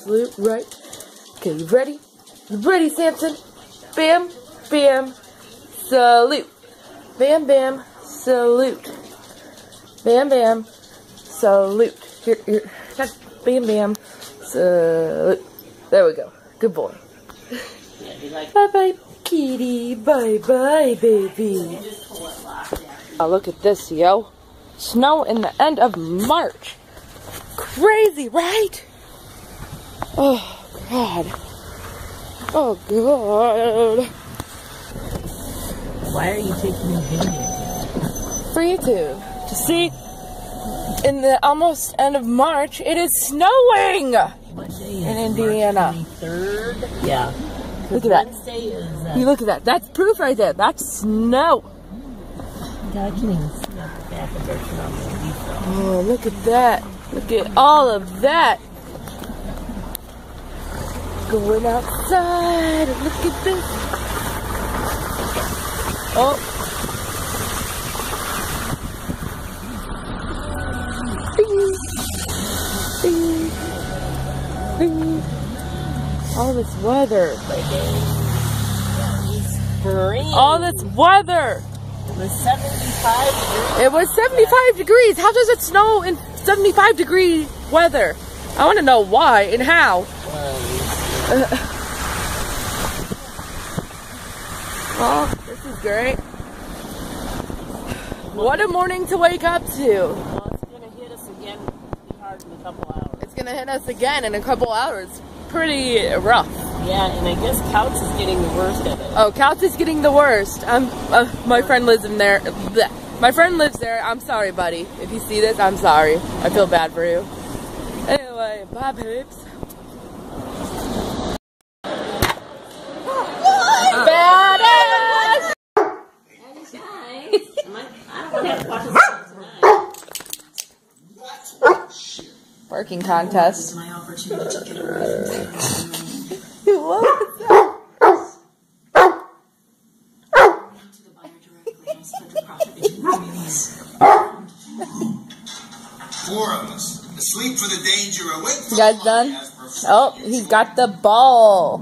salute, right? Okay, you ready? You ready, Samson? Bam, bam, salute. Bam, bam, salute. Bam, bam, salute. Here. Bam, bam, salute. There we go. Good boy. Bye-bye, kitty. Bye-bye, baby. Oh, look at this, yo. Snow in the end of March. Crazy, right? Oh, God. Oh, God. Why are you taking a video? For YouTube. To see, in the almost end of March, it is snowing What day is in Indiana. March 23rd? Yeah. Look at that. Wednesday is... You look at that. That's proof right there. That's snow. I can even see the back of their truck. Oh, look at that. Look at all of that. Going outside. Look at this. Oh. Ding. Ding. Ding. All this weather. Spring. All this weather. It was 75 degrees. It was 75 degrees. How does it snow in 75 degree weather? I want to know why and how. Oh, this is great. What a morning to wake up to. Well, it's going to hit us again pretty hard in a couple hours. It's going to hit us again in a couple hours. Pretty rough. Yeah, and I guess Couts is getting the worst of it. Oh, Couts is getting the worst. My friend lives in there. Blech. My friend lives there. I'm sorry, buddy. If you see this, I'm sorry. I feel bad for you. Anyway, bye, babes. Badass! Barking contest. My opportunity to get away. What was that? To the buyer directly and split the profit between communities. Four of us. Sleep for the danger, awake for You guys the done? money, as per Oh, he's got the ball.